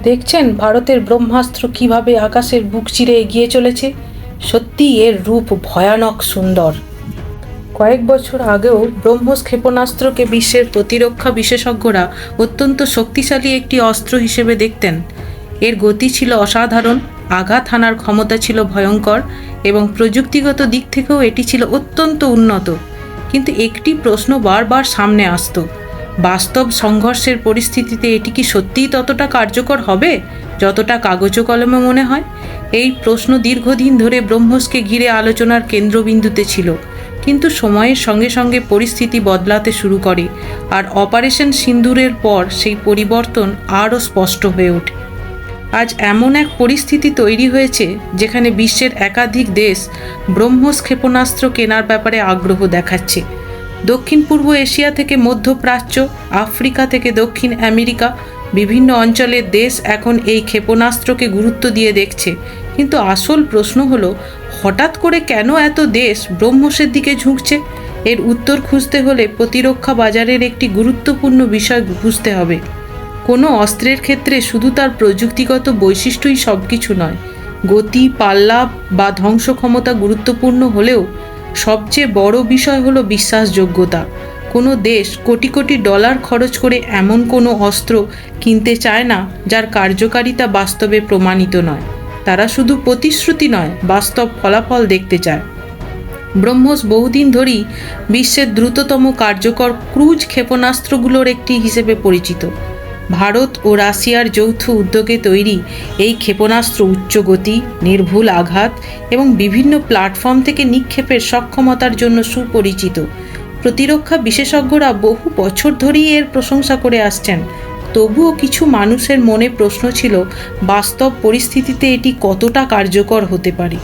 দেখছেন ভারতের ব্রহ্মাস্ত্র কিভাবে আকাশের বুক চিরে এগিয়ে চলেছে। সত্যি এর রূপ ভয়ানক সুন্দর। কয়েক বছর আগেও ব্রহ্মোস ক্ষেপণাস্ত্রকে বিশ্বের প্রতিরক্ষা বিশেষজ্ঞরা অত্যন্ত শক্তিশালী একটি অস্ত্র হিসেবে দেখতেন। এর গতি ছিল অসাধারণ, আঘাত হানার ক্ষমতা ছিল ভয়ঙ্কর এবং প্রযুক্তিগত দিক থেকেও এটি ছিল অত্যন্ত উন্নত। কিন্তু একটি প্রশ্ন বারবার সামনে আসতো, বাস্তব সংঘর্ষের পরিস্থিতিতে এটি কি সত্যিই ততটা কার্যকর হবে যতটা কাগজে কলমে মনে হয়? এই প্রশ্ন দীর্ঘদিন ধরে ব্রহ্মোসকে ঘিরে আলোচনার কেন্দ্রবিন্দুতে ছিল। কিন্তু সময়ের সঙ্গে সঙ্গে পরিস্থিতি বদলাতে শুরু করে, আর অপারেশন সিন্দুরের পর সেই পরিবর্তন আরও স্পষ্ট হয়ে ওঠে। আজ এমন এক পরিস্থিতি তৈরি হয়েছে যেখানে বিশ্বের একাধিক দেশ ব্রহ্মোস ক্ষেপণাস্ত্র কেনার ব্যাপারে আগ্রহ দেখাচ্ছে। দক্ষিণ পূর্ব এশিয়া থেকে মধ্যপ্রাচ্য, আফ্রিকা থেকে দক্ষিণ আমেরিকা, বিভিন্ন অঞ্চলের দেশ এখন এই ক্ষেপণাস্ত্রকে গুরুত্ব দিয়ে দেখছে। কিন্তু আসল প্রশ্ন হলো, হঠাৎ করে কেন এত দেশ ব্রহ্মোসের দিকে ঝুঁকছে? এর উত্তর খুঁজতে হলে প্রতিরক্ষা বাজারের একটি গুরুত্বপূর্ণ বিষয় বুঝতে হবে। কোনো অস্ত্রের ক্ষেত্রে শুধু তার প্রযুক্তিগত বৈশিষ্ট্যই সব কিছু নয়। গতি, পাল্লা বা ধ্বংস ক্ষমতা গুরুত্বপূর্ণ হলেও সবচেয়ে বড় বিষয় হলো বিশ্বাসযোগ্যতা। কোনো দেশ কোটি কোটি ডলার খরচ করে এমন কোনো অস্ত্র কিনতে চায় না যার কার্যকারিতা বাস্তবে প্রমাণিত নয়। তারা শুধু প্রতিশ্রুতি নয়, বাস্তব ফলাফল দেখতে চায়। ব্রহ্মোস বহুদিন ধরেই বিশ্বের দ্রুততম কার্যকর ক্রুজ ক্ষেপণাস্ত্রগুলোর একটি হিসেবে পরিচিত। ভারত ও রাশিয়ার যৌথ উদ্যোগে তৈরি এই ক্ষেপণাস্ত্র উচ্চ গতি, নির্ভুল আঘাত এবং বিভিন্ন প্ল্যাটফর্ম থেকে নিক্ষেপের সক্ষমতার জন্য সুপরিচিত। প্রতিরক্ষা বিশেষজ্ঞরা বহু বছর ধরেই এর প্রশংসা করে আসছেন। তবুও কিছু মানুষের মনে প্রশ্ন ছিল, বাস্তব পরিস্থিতিতে এটি কতটা কার্যকর হতে পারে।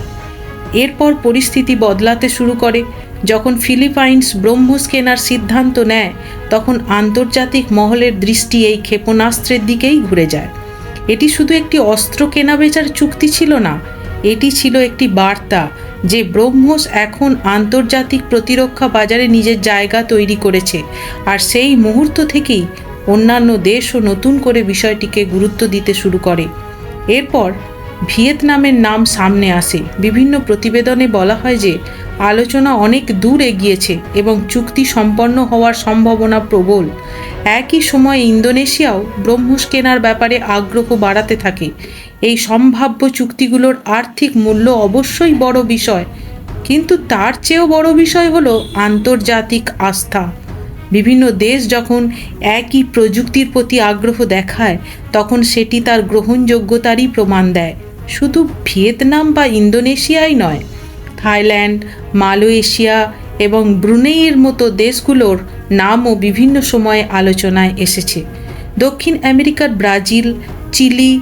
এরপর পরিস্থিতি বদলাতে শুরু করে। যখন ফিলিপাইন্স ব্রহ্মোস কেনার সিদ্ধান্ত নেয়, তখন আন্তর্জাতিক মহলের দৃষ্টি এই ক্ষেপণাস্ত্রের দিকেই ঘুরে যায়। এটি শুধু একটি অস্ত্র কেনাবেচার চুক্তি ছিল না, এটি ছিল একটি বার্তা যে ব্রহ্মোস এখন আন্তর্জাতিক প্রতিরক্ষা বাজারে নিজের জায়গা তৈরি করেছে। আর সেই মুহূর্ত থেকেই অন্যান্য দেশও নতুন করে বিষয়টিকে গুরুত্ব দিতে শুরু করে। এরপর ভিয়েতনামের নাম সামনে আসে। বিভিন্ন প্রতিবেদনে বলা হয় যে আলোচনা অনেক দূর এগিয়েছে এবং চুক্তি সম্পন্ন হওয়ার সম্ভাবনা প্রবল। একই সময়ে ইন্দোনেশিয়াও ব্রহ্মোস কেনার ব্যাপারে আগ্রহ বাড়াতে থাকে। এই সম্ভাব্য চুক্তিগুলোর আর্থিক মূল্য অবশ্যই বড় বিষয়, কিন্তু তার চেয়েও বড় বিষয় হলো আন্তর্জাতিক আস্থা। বিভিন্ন দেশ যখন একই প্রযুক্তির প্রতি আগ্রহ দেখায়, তখন সেটি তার গ্রহণযোগ্যতারই প্রমাণ দেয়। শুধু ভিয়েতনাম বা ইন্দোনেশিয়াই নয়, থাইল্যান্ড, মালয়েশিয়া এবং ব্রুনেইয়ের মতো দেশগুলোর নামও বিভিন্ন সময়ে আলোচনায় এসেছে। দক্ষিণ আমেরিকার ব্রাজিল, চিলি,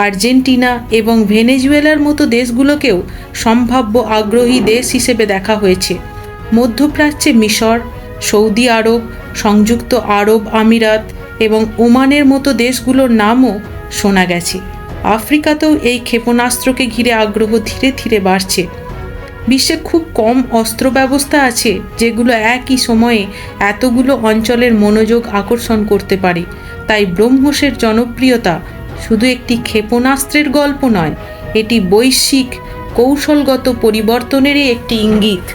আর্জেন্টিনা এবং ভেনেজুয়েলার মতো দেশগুলোকেও সম্ভাব্য আগ্রহী দেশ হিসেবে দেখা হয়েছে। মধ্যপ্রাচ্যে মিশর, সৌদি আরব, সংযুক্ত আরব আমিরাত এবং ওমানের মতো দেশগুলোর নামও শোনা গেছে। আফ্রিকাতেও এই ক্ষেপণাস্ত্রকে ঘিরে আগ্রহ ধীরে ধীরে বাড়ছে। বিশ্বে খুব কম অস্ত্র ব্যবস্থা আছে যেগুলো একই সময়ে এতগুলো অঞ্চলের মনোযোগ আকর্ষণ করতে পারে। তাই ব্রহ্মোসের জনপ্রিয়তা শুধু একটি ক্ষেপণাস্ত্রের গল্প নয়, এটি বৈশ্বিক কৌশলগত পরিবর্তনেরই একটি ইঙ্গিত।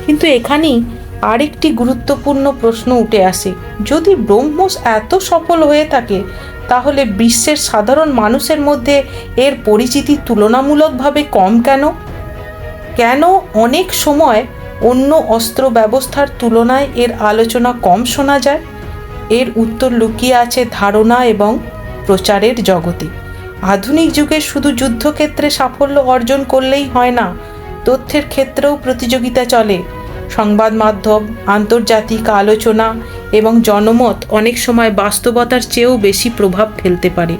কিন্তু এখানেই আরেকটি গুরুত্বপূর্ণ প্রশ্ন উঠে আসে, যদি ব্রহ্মোস এত সফল হয়ে থাকে, তাহলে বিশ্বের সাধারণ মানুষের মধ্যে এর পরিচিতি তুলনামূলকভাবে কম কেন? কেন অনেক সময় অন্য অস্ত্র ব্যবস্থার তুলনায় এর আলোচনা কম শোনা যায়? এর উত্তর লুকিয়ে আছে ধারণা এবং প্রচারের জগতে। আধুনিক যুগে শুধু যুদ্ধক্ষেত্রে সাফল্য অর্জন করলেই হয় না, তথ্যের ক্ষেত্রেও প্রতিযোগিতা চলে। সংবাদ মাধ্যম, আন্তর্জাতিক আলোচনা এবং জনমত অনেক সময় বাস্তবতার চেয়েও বেশি প্রভাব ফেলতে পারে।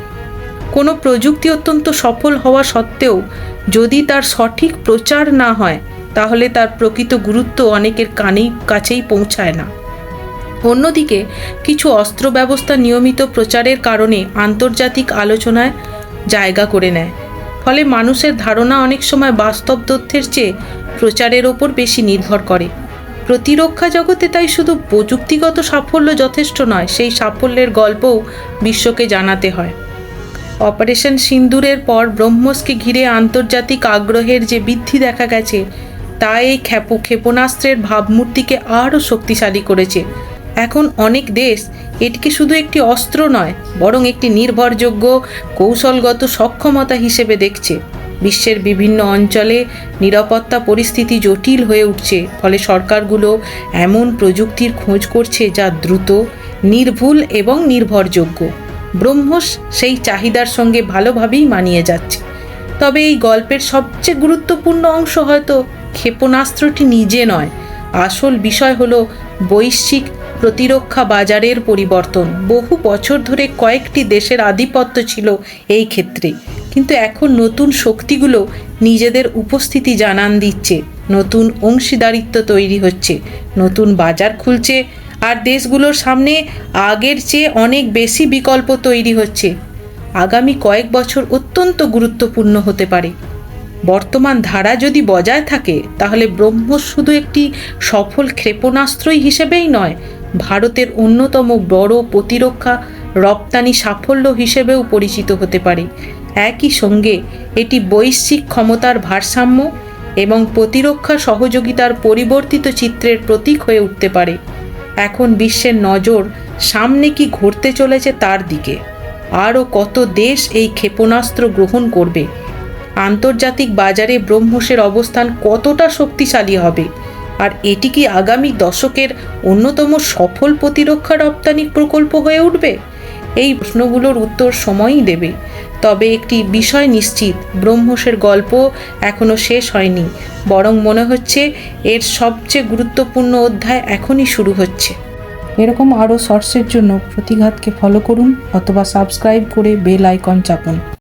কোনো প্রযুক্তি অত্যন্ত সফল হওয়া সত্ত্বেও যদি তার সঠিক প্রচার না হয়, তাহলে তার প্রকৃত গুরুত্ব অনেকের কাছেই পৌঁছায় না। অন্যদিকে কিছু অস্ত্র ব্যবস্থা নিয়মিত প্রচারের কারণে আন্তর্জাতিক আলোচনায় জায়গা করে নেয়। ফলে মানুষের ধারণা অনেক সময় বাস্তব তথ্যের চেয়ে প্রচারের ওপর বেশি নির্ভর করে। প্রতিরক্ষা জগতে তাই শুধু প্রযুক্তিগত সাফল্য যথেষ্ট নয়, সেই সাফল্যের গল্পও বিশ্বকে জানাতে হয়। অপারেশন সিন্দুরের পর ব্রহ্মসকে ঘিরে আন্তর্জাতিক আগ্রহের যে বৃদ্ধি দেখা গেছে তা এই ক্ষেপণাস্ত্রের ভাবমূর্তিকে আরও শক্তিশালী করেছে। এখন অনেক দেশ এটিকে শুধু একটি অস্ত্র নয়, বরং একটি নির্ভরযোগ্য কৌশলগত সক্ষমতা হিসেবে দেখছে। বিশ্বের বিভিন্ন অঞ্চলে নিরাপত্তা পরিস্থিতি জটিল হয়ে উঠছে, ফলে সরকারগুলো এমন প্রযুক্তির খোঁজ করছে যা দ্রুত, নির্ভুল এবং নির্ভরযোগ্য। ব্রহ্মস সেই চাহিদার সঙ্গে ভালোভাবেই মানিয়ে যাচ্ছে। তবে এই গল্পের সবচেয়ে গুরুত্বপূর্ণ অংশ হয়তো ক্ষেপণাস্ত্রটি নিজে নয়। আসল বিষয় হলো বৈশ্বিক প্রতিরক্ষা বাজারের পরিবর্তন। বহু বছর ধরে কয়েকটি দেশের আধিপত্য ছিল এই ক্ষেত্রে, কিন্তু এখন নতুন শক্তিগুলো নিজেদের উপস্থিতি জানান দিচ্ছে। নতুন অংশীদারিত্ব তৈরি হচ্ছে, নতুন বাজার খুলছে, আর দেশগুলোর সামনে আগের চেয়ে অনেক বেশি বিকল্প তৈরি হচ্ছে। আগামী কয়েক বছর অত্যন্ত গুরুত্বপূর্ণ হতে পারে। বর্তমান ধারা যদি বজায় থাকে, তাহলে ব্রহ্মস শুধু একটি সফল ক্ষেপণাস্ত্রই হিসেবেই নয়, ভারতের অন্যতম বড় প্রতিরক্ষা রপ্তানি সাফল্য হিসেবেও পরিচিত হতে পারে। একই সঙ্গে এটি বৈশ্বিক ক্ষমতার ভারসাম্য এবং প্রতিরক্ষা সহযোগিতার পরিবর্তিত চিত্রের প্রতীক হয়ে উঠতে পারে। এখন বিশ্বের নজর সামনে কি ঘটতে চলেছে তার দিকে। আরও কত দেশ এই ক্ষেপণাস্ত্র গ্রহণ করবে, আন্তর্জাতিক বাজারে ব্রহ্মসের অবস্থান কতটা শক্তিশালী হবে, আর এটি কি আগামী দশকের অন্যতম সফল প্রতিরক্ষা রপ্তানি প্রকল্প হয়ে উঠবে? এই প্রশ্নগুলোর উত্তর সময়ই দেবে। তবে একটি বিষয় নিশ্চিত, ব্রহ্মসের গল্প এখনও শেষ হয়নি, বরং মনে হচ্ছে এর সবচেয়ে গুরুত্বপূর্ণ অধ্যায় এখনই শুরু হচ্ছে। এরকম আরও শর্টসের জন্য প্রতিঘাতকে ফলো করুন অথবা সাবস্ক্রাইব করে বেল আইকন চাপুন।